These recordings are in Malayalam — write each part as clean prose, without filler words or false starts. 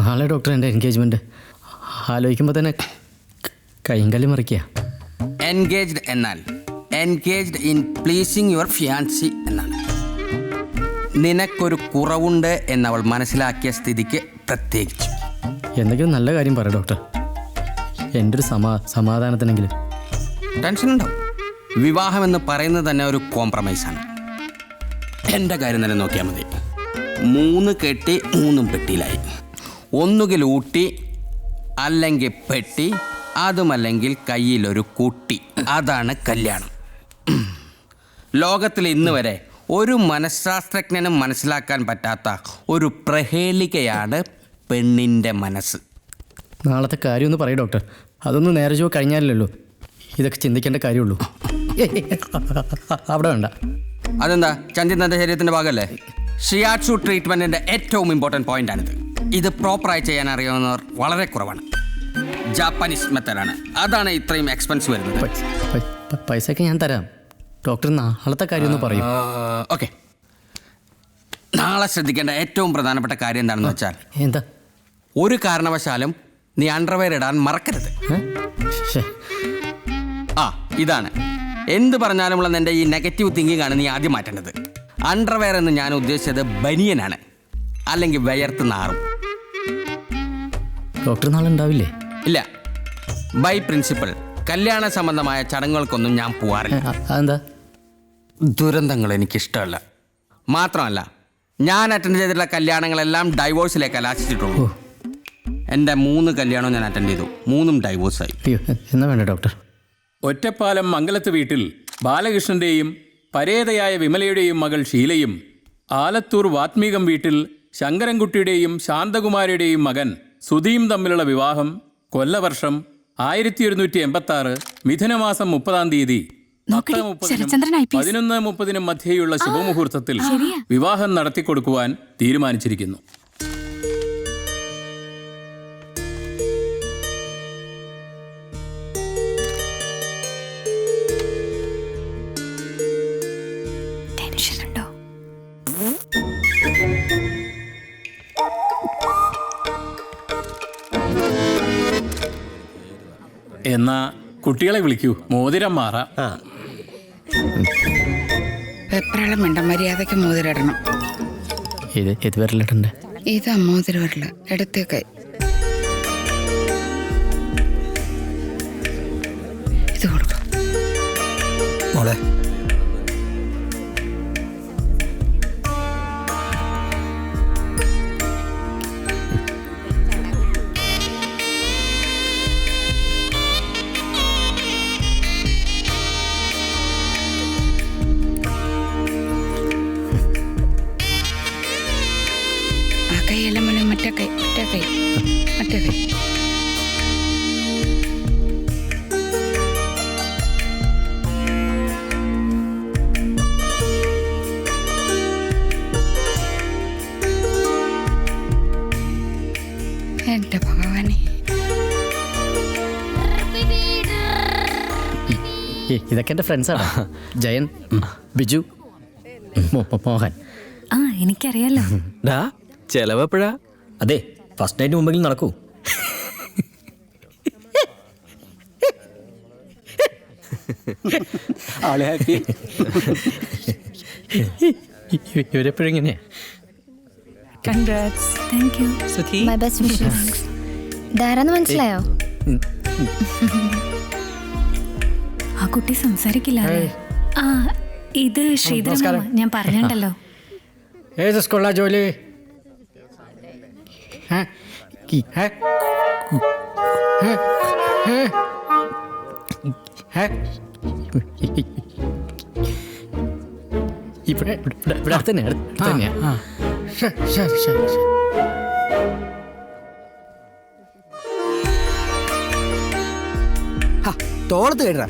നാളെ ഡോക്ടർ എൻ്റെ എൻഗേജ്മെൻറ്റ് ആലോചിക്കുമ്പോൾ തന്നെ കൈങ്കല്ലി മറിക്കുക. എൻഗേജ്ഡ് എന്നാൽ engaged in pleasing your fiancée എന്നാണ്. നിനക്കൊരു കുറവുണ്ട് എന്നവൾ മനസ്സിലാക്കിയ സ്ഥിതിക്ക് പ്രത്യേകിച്ച്. എന്തെങ്കിലും നല്ല കാര്യം പറ ഡോക്ടർ, എൻ്റെ ഒരു സമാധാനത്തിനെങ്കിലും. ടെൻഷൻ ഉണ്ടാവും. വിവാഹം എന്ന് പറയുന്നത് തന്നെ ഒരു കോംപ്രമൈസാണ്. എൻ്റെ കാര്യം തന്നെ നോക്കിയാൽ മതി. 3 കെട്ടി 3 പെട്ടിയിലായി. ഒന്നുകിൽ ഊട്ടി, അല്ലെങ്കിൽ പെട്ടി, അതുമല്ലെങ്കിൽ കയ്യിലൊരു കുട്ടി. അതാണ് കല്യാണം. ലോകത്തിൽ ഇന്ന് വരെ ഒരു മനഃശാസ്ത്രജ്ഞനും മനസ്സിലാക്കാൻ പറ്റാത്ത ഒരു പ്രഹേളികയാണ് പെണ്ണിൻ്റെ മനസ്സ്. നാളത്തെ കാര്യമൊന്ന് പറയും ഡോക്ടർ. അതൊന്ന് നേരെ ചുവ കഴിഞ്ഞാലല്ലോ ഇതൊക്കെ ചിന്തിക്കേണ്ട കാര്യമുള്ളൂ. അവിടെ വേണ്ട. അതെന്താ? ചന്ദ്രൻ്റെ ശരീരത്തിൻ്റെ ഭാഗമല്ലേ? ഷിയാറ്റ്സു ട്രീറ്റ്മെൻറ്റിൻ്റെ ഏറ്റവും ഇമ്പോർട്ടൻറ്റ് പോയിൻ്റാണിത്. ഇത് പ്രോപ്പറായി ചെയ്യാൻ അറിയാവുന്നവർ വളരെ കുറവാണ്. ജാപ്പനീസ് മെത്തഡാണ്. അതാണ് ഇത്രയും എക്സ്പെൻസ് വരുന്നത്. പൈസയൊക്കെ ഞാൻ തരാം. ഡോക്ടർ നാളത്തെ കാര്യം ഒന്ന് പറയും. ഓക്കെ. നാളെ ശ്രദ്ധിക്കേണ്ട ഏറ്റവും പ്രധാനപ്പെട്ട കാര്യം എന്താണെന്ന് വെച്ചാൽ, എന്താ? ഒരു കാരണവശാലും നീ അണ്ടർവെയർ ഇടാൻ മറക്കരുത്. ഇതാണ് എന്ത് പറഞ്ഞാലുമുള്ള എൻ്റെ ഈ നെഗറ്റീവ് തിങ്കിങ് ആണ് നീ ആദ്യം മാറ്റേണ്ടത്. അണ്ടർവെയർ എന്ന് ഞാൻ ഉദ്ദേശിച്ചത് ബനിയനാണ്, അല്ലെങ്കിൽ വിയർത്ത് നാറും. ഡോക്ടർ നാളെ ഉണ്ടാവില്ലേ? ഇല്ല. ബൈ പ്രിൻസിപ്പൽ കല്യാണ സംബന്ധമായ ചടങ്ങുകൾക്കൊന്നും ഞാൻ പോവാറില്ല. അതെന്താ? ദുരന്തങ്ങൾ എനിക്കിഷ്ടമല്ല. മാത്രമല്ല, ഞാൻ അറ്റൻഡ് ചെയ്തിട്ടുള്ള കല്യാണങ്ങളെല്ലാം ഡൈവോഴ്സിലേക്ക് കലാശിച്ചിട്ടുള്ളൂ. എൻ്റെ 3 കല്യാണവും ഞാൻ അറ്റൻഡ് ചെയ്തു. 3ഉം ഡൈവോഴ്സായി. എന്നാ വേണ്ട ഡോക്ടർ. ഒറ്റപ്പാലം മംഗലത്ത് വീട്ടിൽ ബാലകൃഷ്ണൻ്റെയും പരേതയായ വിമലയുടെയും മകൾ ഷീലയും, ആലത്തൂർ വാത്മീകം വീട്ടിൽ ശങ്കരൻകുട്ടിയുടെയും ശാന്തകുമാരിയുടെയും മകൻ സുധീം തമ്മിലുള്ള വിവാഹം കൊല്ലവർഷം 1186 മിഥുനമാസം 30-ാം തീയതി 11:30 മധ്യേയുള്ള ശുഭമുഹൂർത്തത്തിൽ വിവാഹം നടത്തിക്കൊടുക്കുവാൻ തീരുമാനിച്ചിരിക്കുന്നു. എന്നാ കുട്ടികളെ വിളിക്കൂ, മോതിരം മാറാം. വെപ്രാളം വേണ്ട, മര്യാദയ്ക്ക് മോതിരിടണം. ഇത് വരലിട്ടുണ്ട്. ഇതാ മോതിരം വരല, എടുത്തേക്ക്. ഇത് കൊടുക്കാം മോളെ. കൈയെല്ലാം മോനെ, മറ്റേ കൈ. എന്റെ ഭഗവാനെ, ഇതൊക്കെ എൻ്റെ ഫ്രണ്ട്സാണ്. ജയൻ, ബിജു, മോഹൻ. എനിക്കറിയാലോ. ചെലവെപ്പോഴാ? അതെ, ഫസ്റ്റ് നൈറ്റ് മുമ്പെങ്കിലും നടക്കൂ. ആളെ ഹാപ്പി. ഇവരെപ്പോഴും ഇങ്ങനെയാ. Congrats. Thank you Sudhi. My best wishes. ധാരാന്ന് മനസ്സിലായോ? ആ കുട്ടി സംസാരിക്കില്ല. ഇത് ശ്രീധര, ഞാൻ പറഞ്ഞല്ലോ. ഏത് സ്കൂളിലാ ജോലി? ഇവിടെ തന്നെയാ. തോളത്ത് കയറാ.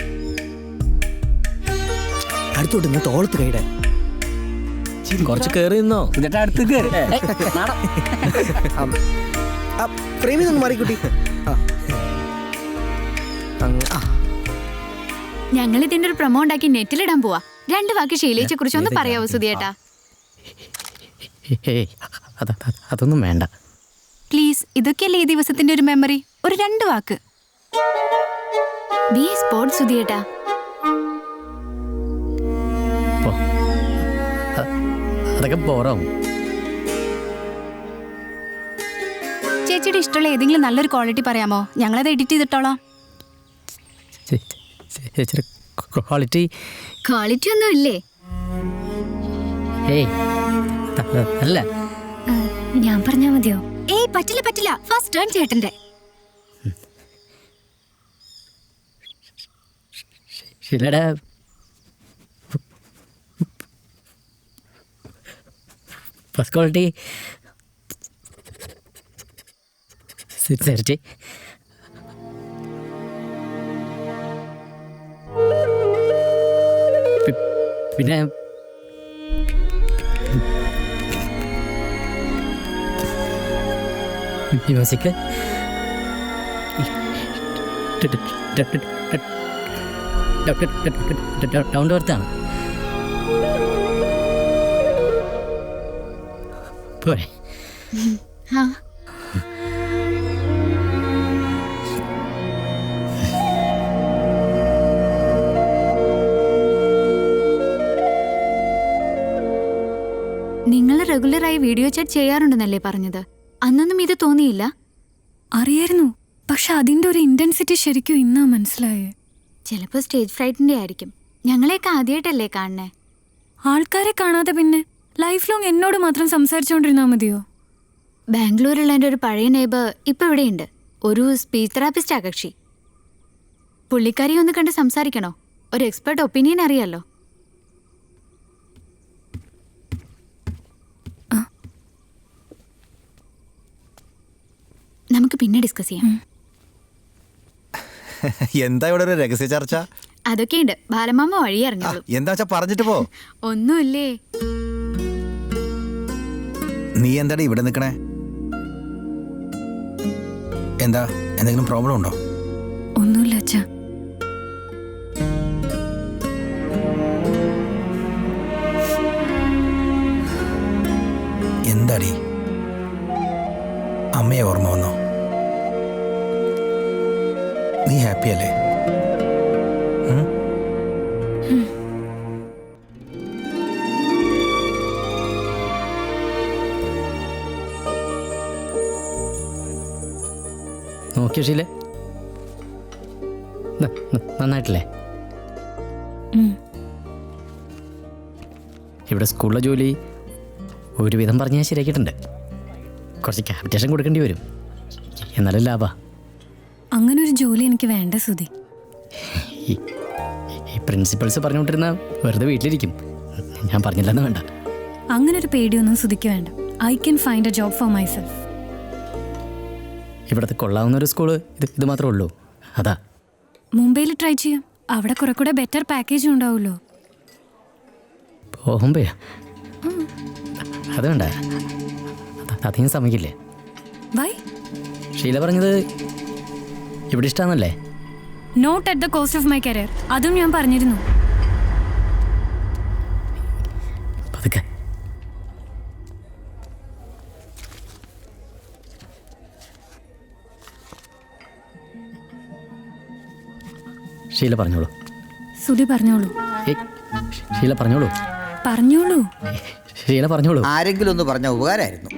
അടുത്തോട്ട് നിന്ന് തോളത്ത് കയറാൻ. കുറച്ച് കയറി നിന്നോ, എന്നിട്ട് അടുത്ത് കയറി. പ്രേമി നിന്ന് മാറിക്കുട്ടി. ഞങ്ങൾ ഇതിന്റെ ഒരു പ്രൊമോ ഉണ്ടാക്കി നെറ്റിലിടാൻ പോവാ. 2 വാക്ക് ഷീലയെ കുറിച്ച് ഒന്ന് പറയാവോ സുധിയേട്ടാ? അതൊന്നും വേണ്ട. പ്ലീസ്, ഇതൊക്കെയല്ലേ ഈ ദിവസത്തിന്റെ ഒരു മെമ്മറി. ഒരു 2 വാക്ക്. B sports സുധിയേട്ടാ. പോ. അതൊക്കെ ബോറാവും. ചേച്ചിയുടെ ഇഷ്ടമുള്ള ഏതെങ്കിലും നല്ലൊരു ക്വാളിറ്റി പറയാമോ? ഞങ്ങളത് എഡിറ്റ് ചെയ്തിട്ടോളാം. ചേച്ചിയുടെ ക്വാളിറ്റി ക്വാളിറ്റി ഒന്നും ഇല്ലേ? ഏയ് അല്ല, ഞാൻ പറഞ്ഞാ മതിയോ? ഏയ് പറ്റില്ല. ഫസ്റ്റ് ടേൺ ചേട്ടന്റെ. ഷീലയുടെ ഫസ്റ്റ് ക്വാളിറ്റി സിൻസിയറിറ്റി. പിന്നെ മ്യൂസിക്, ഡൗൺ ടു എർത്താണ്. പോരെ? ആ നിങ്ങൾ റെഗുലറായി വീഡിയോ ചാറ്റ് ചെയ്യാറുണ്ടെന്നല്ലേ പറഞ്ഞത്? അന്നൊന്നും ഇത് തോന്നിയില്ല? അറിയായിരുന്നു, പക്ഷെ അതിന്റെ ഒരു ഇന്റൻസിറ്റി ശരിക്കും ഇന്നാ മനസ്സിലായേ. ചിലപ്പോൾ സ്റ്റേജ് ഫ്രൈറ്റിന്റെ ആയിരിക്കും. ഞങ്ങളെയൊക്കെ ആദ്യമായിട്ടല്ലേ കാണണേ? ആൾക്കാരെ കാണാതെ പിന്നെ ലൈഫ് ലോങ് എന്നോട് മാത്രം സംസാരിച്ചുകൊണ്ടിരുന്നാ മതിയോ? ബാംഗ്ലൂരുള്ള എൻ്റെ ഒരു പഴയ നെയ്ബർ ഇപ്പം ഇവിടെയുണ്ട്. ഒരു സ്പീച്ച് തെറാപ്പിസ്റ്റ് ആ കക്ഷി. പുള്ളിക്കാരി ഒന്ന് കണ്ട് സംസാരിക്കണോ? ഒരു എക്സ്പെർട്ട് ഒപ്പീനിയൻ അറിയാലോ. നമുക്ക് പിന്നെ ഡിസ്കസ് ചെയ്യാം. എന്താ ഇവിടെ ഒരു രഹസ്യ ചർച്ച? അതൊക്കെയുണ്ട്, ബാലമാമ വഴി അറിഞ്ഞോളൂ. എന്താ വെച്ചാ പറഞ്ഞിട്ട് പോ. ഒന്നുമില്ലേ. നീ എന്താടി ഇവിടെ നിൽക്കണേ? എന്താ, എന്തെങ്കിലും പ്രോബ്ലം ഉണ്ടോ? ഒന്നുമില്ല അച്ഛാ. എന്താടി, അമ്മയെ ഓർമ്മ വന്നോ? നീ ഹാപ്പി അല്ലേ? നോക്കിയോ ഷീലെ? നന്നായിട്ടില്ലേ? ഇവിടെ സ്കൂളിലെ ജോലി ഒരുവിധം പറഞ്ഞാൽ ശരിയാക്കിയിട്ടുണ്ട്. കുറച്ച് ക്യാപിറ്റേഷൻ കൊടുക്കേണ്ടി വരും, എന്നാലും ലാഭ. അങ്ങനെ ഒരു ജോലി എനിക്ക് വേണ്ട സുധി. ഈ പ്രിൻസിപ്പൾസ് പറഞ്ഞുകൊണ്ടിരുന്ന വെറുതെ വീട്ടിലിരിക്കും. ഞാൻ പറഞ്ഞില്ലെന്ന് വേണ്ട. അങ്ങനെ ഒരു പേടിയൊന്നും സുധിക്ക് വേണ്ട. I can find A job four myself. ഇവിടുത്തെ കൊള്ളാവുന്ന ഒരു സ്കൂള് ഇത് മാത്രമേ ഉള്ളൂ. അതാ മുംബൈയിൽ ട്രൈ ചെയ്യാം. അവിടെ കുറെ കൂടെ ബെറ്റർ പാക്കേജും ഉണ്ടാവുമല്ലോ. ബോംബെ അത് വേണ്ട, അധികം സമ്മതിക്കില്ലേ? വൈ? ഷീല പറഞ്ഞത് ഇവിടെ ഇഷ്ടമാണല്ലേ? Not at the cost of my career. അതും ഞാൻ പറഞ്ഞിരുന്നു. പതുക്കെ. ഷീല പറഞ്ഞോളൂ. സുധി പറഞ്ഞോളൂ. ഷീല പറഞ്ഞോളൂ. പറഞ്ഞോളൂ. ഷീല പറഞ്ഞോളൂ. ആരെങ്കിലും ഒന്ന് പറഞ്ഞ ഉപകാരമായിരുന്നു.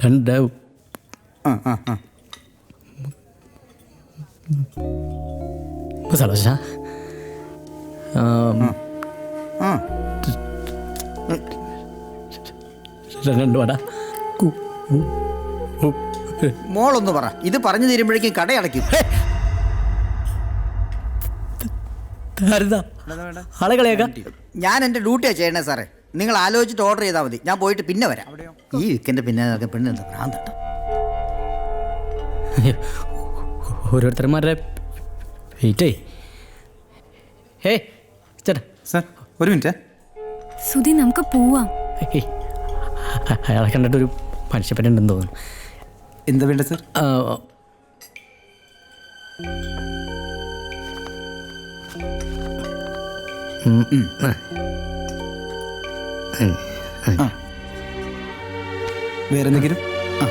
രണ്ട് മസാല ദോശ, രണ്ട് വട. മോളൊന്ന് പറ, ഇത് പറഞ്ഞു തീരുമ്പോഴേക്കും കടയടയ്ക്കും. ആളുകളെയൊക്കെ ഞാൻ എൻ്റെ ഡ്യൂട്ടിയാ ചെയ്യണേ സാറേ. നിങ്ങൾ ആലോചിച്ചിട്ട് ഓർഡർ ചെയ്താൽ മതി. ഞാൻ പോയിട്ട് പിന്നെ വരാം. ഈ വീക്കെൻ്റെ പിന്നെ പെണ്ണ് എന്താ ഭ്രാന്തട്ടോ. ഓരോരുത്തന്മാരുടെ വെയിറ്റേ. ഏയ് ചേട്ടാ, സാർ ഒരു മിനിറ്റ്. സുധി നമുക്ക് പോവാം. അയാളെ കണ്ടിട്ടൊരു മനുഷ്യപ്പനുണ്ടെന്ന് തോന്നുന്നു. എന്താ വേണ്ട സാർ? വേറെ എന്തെങ്കിലും? ആ